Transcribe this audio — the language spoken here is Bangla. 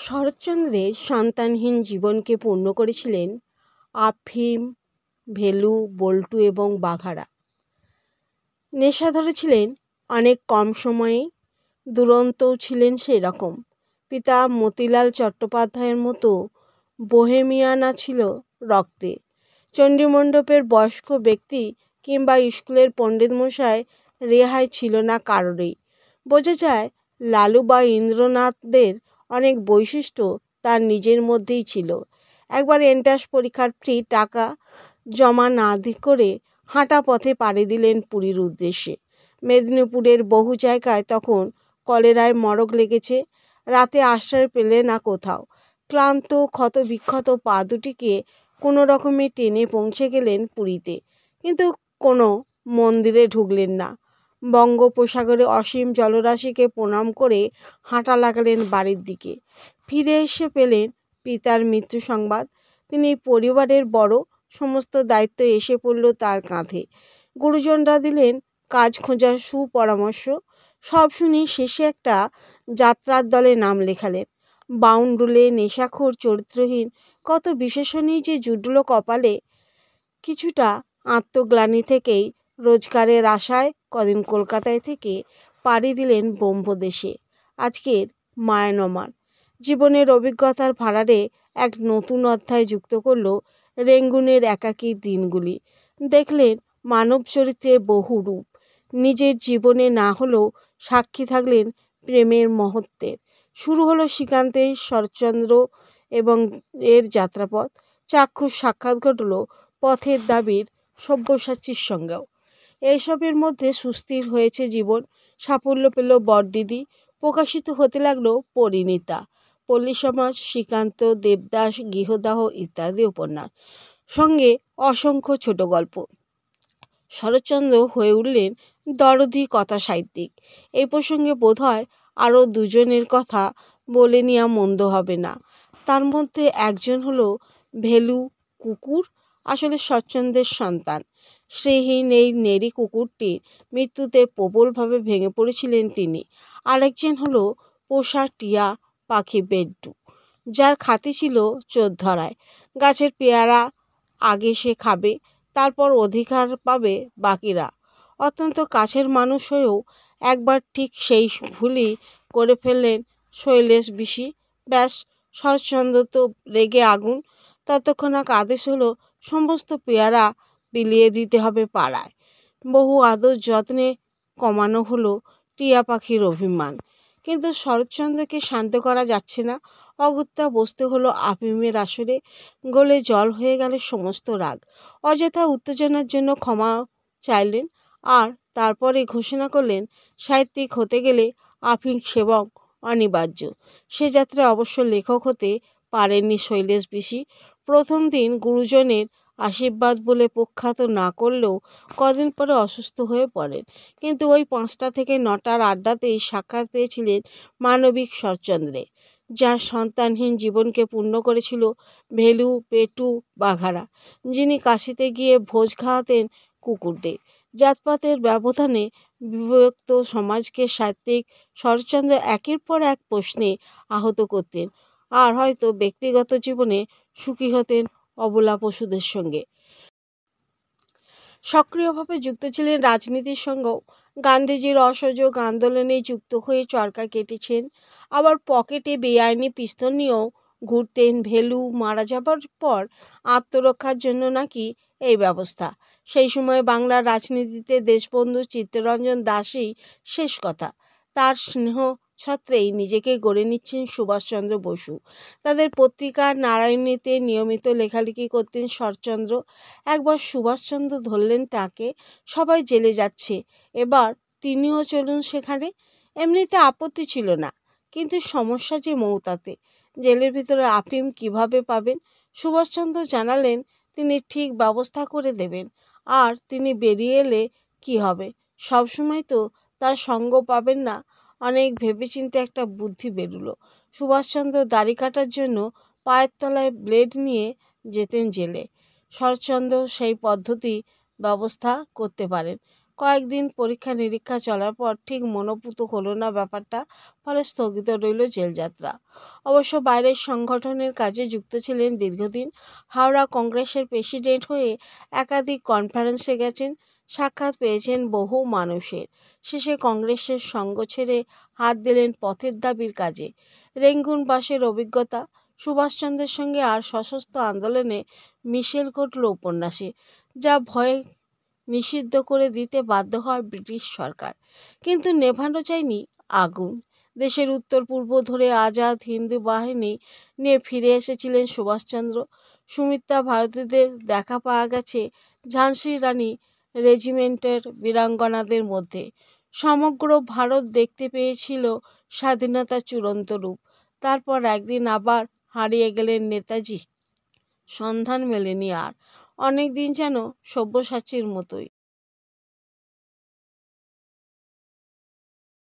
শরৎচন্দ্রের সন্তানহীন জীবনকে পূর্ণ করেছিলেন আফিম, ভেলু, বল্টু এবং বাঘারা। নেশাধর ছিলেন অনেক কম সময়ে, দুরন্তও ছিলেন সেই রকম। পিতা মতিলাল চট্টোপাধ্যায়ের মতো বোহেমিয়ানা ছিল রক্তে। চণ্ডীমণ্ডপের বয়স্ক ব্যক্তি কিংবা স্কুলের পণ্ডিতমশাই রেহাই ছিল না কারোরই। বোঝা যায় লালু বা ইন্দ্রনাথদের অনেক বৈশিষ্ট্য তার নিজের মধ্যেই ছিল। একবার এন্ট্রান্স পরীক্ষার ফি টাকা জমা না করে হাঁটা পথে পাড়ি দিলেন পুরীর উদ্দেশ্যে। মেদিনীপুরের বহু জায়গায় তখন কলেরায় মড়ক লেগেছে। রাতে আশ্রয় পেলে না কোথাও। ক্লান্ত ক্ষত বিক্ষত পা দুটিকে কোনো রকমে টেনে পৌঁছে গেলেন পুরীতে, কিন্তু কোনো মন্দিরে ঢুকলেন না। বঙ্গোপসাগরে অসীম জলরাশিকে প্রণাম করে হাঁটা লাগালেন বাড়ির দিকে। ফিরে এসে পেলেন পিতার মৃত্যু সংবাদ। তিনি পরিবারের বড়, সমস্ত দায়িত্ব এসে পড়ল তার কাঁধে। গুরুজনরা দিলেন কাজ খোঁজার সুপরামর্শ। সব শুনে শেষে একটা যাত্রার দলে নাম লেখালেন। বাউন্ডুলে নেশাখোর চরিত্রহীন কত বিশেষণই যে জুটল কপালে। কিছুটা আত্মগ্লানি থেকেই রোজগারের আশায় কদিন কলকাতায় থেকে পাড়ি দিলেন ব্রহ্মদেশে। আজকের মায়ানমার জীবনের অভিজ্ঞতার ভাড়ারে এক নতুন অধ্যায় যুক্ত করল রেঙ্গুনের একাকী দিনগুলি। দেখলেন মানব চরিত্রের বহু রূপ। নিজের জীবনে না হলেও সাক্ষী থাকলেন প্রেমের মহত্বের। শুরু হলো শ্রীকান্তের শরৎচন্দ্র এবং এর যাত্রাপথ। চাক্ষুষ সাক্ষাৎ ঘটল পথের দাবির সব্যসাচীর সঙ্গেও। এইসবের মধ্যে সুস্থির হয়েছে জীবন। সাফল্য পেল বড়দিদি। প্রকাশিত হতে লাগলো পরিণীতা, পল্লী সমাজ, শ্রীকান্ত, দেবদাস, গৃহদাহ ইত্যাদি উপন্যাস, সঙ্গে অসংখ্য ছোট গল্প। শরৎচন্দ্র হয়ে উঠলেন দরদি কথা সাহিত্যিক। এই প্রসঙ্গে বোধহয় আরও দুজনের কথা বলে নেওয়া মন্দ হবে না। তার মধ্যে একজন হলো ভেলু কুকুর, আসলে শরৎচন্দ্রের সন্তান। শ্রীহীন এই নেড়ি কুকুরটির মৃত্যুতে প্রবলভাবে ভেঙে পড়েছিলেন তিনি। আরেকজন হলো পোষা টিয়া পাখি বেড্ডু, যার খাতি ছিল চোরধরায়। গাছের পেয়ারা আগে সে খাবে, তারপর অধিকার পাবে বাকিরা। অত্যন্ত কাছের মানুষ হয়েও একবার ঠিক সেই ভুলই করে ফেললেন শৈলেশ বিশি। ব্যাস, শরৎচন্দ্র তো রেগে আগুন। তৎক্ষণাৎ আদেশ হলো সমস্ত পেয়ারা বিলিয়ে দিতে হবে পাড়ায়। বহু আদর যত্নে কমানো হলো টিয়া পাখির অভিমান, কিন্তু শরৎচন্দ্রকে শান্ত করা যাচ্ছে না। অগত্যা বসতে হলো আফিমের আসরে। গলে জল হয়ে গেল সমস্ত রাগ। অযথা উত্তেজনার জন্য ক্ষমা চাইলেন, আর তারপরে ঘোষণা করলেন সাহিত্যিক হতে গেলে আফিম সেবন অনিবার্য। সে যাত্রায় অবশ্য লেখক হতে পারেননি শৈলেশ বিশি। প্রথম দিন গুরুজনের আশীর্বাদ বলে প্রখ্যাত না করলেও কদিন পরে অসুস্থ হয়ে পড়েন। কিন্তু ওই 5টা থেকে 9টার আড্ডাতেই সাক্ষাৎ পেয়েছিলেন মানবিক শরৎচন্দ্রে, যার সন্তানহীন জীবনকে পূর্ণ করেছিল ভেলু, পেটু, বাঘারা, যিনি কাশিতে গিয়ে ভোজ খাওয়াতেন কুকুরদের। জাতপাতের ব্যবধানে বিভক্ত সমাজকে সাহিত্যিক শরৎচন্দ্র একের পর এক প্রশ্নে আহত করতেন, আর হয়তো ব্যক্তিগত জীবনে সুখী হতেন অবলা পশুদের সঙ্গে। সক্রিয়ভাবে যুক্ত ছিলেন রাজনীতির সঙ্গেও। গান্ধীজির অসহযোগ আন্দোলনে যুক্ত হয়ে চরকা কেটেছেন। আবার পকেটে বেআইনি পিস্তল নিয়েও ঘুরতেন। ভেলু মারা যাবার পর আত্মরক্ষার জন্য নাকি এই ব্যবস্থা। সেই সময় বাংলার রাজনীতিতে দেশবন্ধু চিত্তরঞ্জন দাসই শেষ কথা। তার স্নেহ ছত্রেই নিজেকে গড়ে নিচ্ছেন সুভাষচন্দ্র বসু। তাদের পত্রিকা নারায়ণীতে নিয়মিত লেখালেখি করতেন শরৎচন্দ্র। একবার সুভাষচন্দ্র ধরলেন তাকে, সবাই জেলে যাচ্ছে, এবার তিনিও চলুন সেখানে। এমনিতে আপত্তি ছিল না, কিন্তু সমস্যা যে মৌতাতে। জেলের ভিতরে আফিম কিভাবে পাবেন? সুভাষচন্দ্র জানালেন তিনি ঠিক ব্যবস্থা করে দেবেন। আর তিনি বেরিয়ে এলে কি হবে? সবসময় তো তার সঙ্গ পাবেন না। অনেক ভেবেচিন্তে একটা বুদ্ধি বেরুলো। সুভাষচন্দ্র দাড়ি কাটার জন্য পায়ের তলায় ব্লেড নিয়ে যেতেন জেলে। শরৎচন্দ্র সেই পদ্ধতি ব্যবস্থা করতে পারেন। কয়েকদিন পরীক্ষা নিরীক্ষা চলার পর ঠিক মনোপুত হলো না ব্যাপারটা, ফলে স্থগিত রইল জেলযাত্রা। অবশ্য বাইরের সংগঠনের কাজে যুক্ত ছিলেন দীর্ঘদিন। হাওড়া কংগ্রেসের প্রেসিডেন্ট হয়ে একাধিক কনফারেন্সে গেছেন, সাক্ষাৎ পেয়েছেন বহু মানুষের। শেষে কংগ্রেসের সঙ্গ ছেড়ে হাত দিলেন পথের দাবির কাজে। রেঙ্গুন বাসের অভিজ্ঞতা, সুভাষচন্দ্রের সঙ্গে আর সশস্ত্র আন্দোলনে মিশেল ঘটল উপন্যাসে, যা ভয়ে নিষিদ্ধ করে দিতে বাধ্য হয় ব্রিটিশ সরকার। কিন্তু নেভানো যায়নি আগুন। দেশের উত্তর পূর্ব ধরে আজাদ হিন্দু বাহিনী নিয়ে ফিরে এসেছিলেন সুভাষচন্দ্র। সুমিত্রা ভারতীদের দেখা পাওয়া গেছে ঝাঁসির রানী রেজিমেন্টের বীরাঙ্গনাদের মধ্যে। সমগ্র ভারত দেখতে পেয়েছিল স্বাধীনতার চূড়ান্ত রূপ। তারপর একদিন আবার হারিয়ে গেলেন নেতাজি, সন্ধান মেলেনি আর। অনেক দিন যেন সব্যসাচীর মতোই।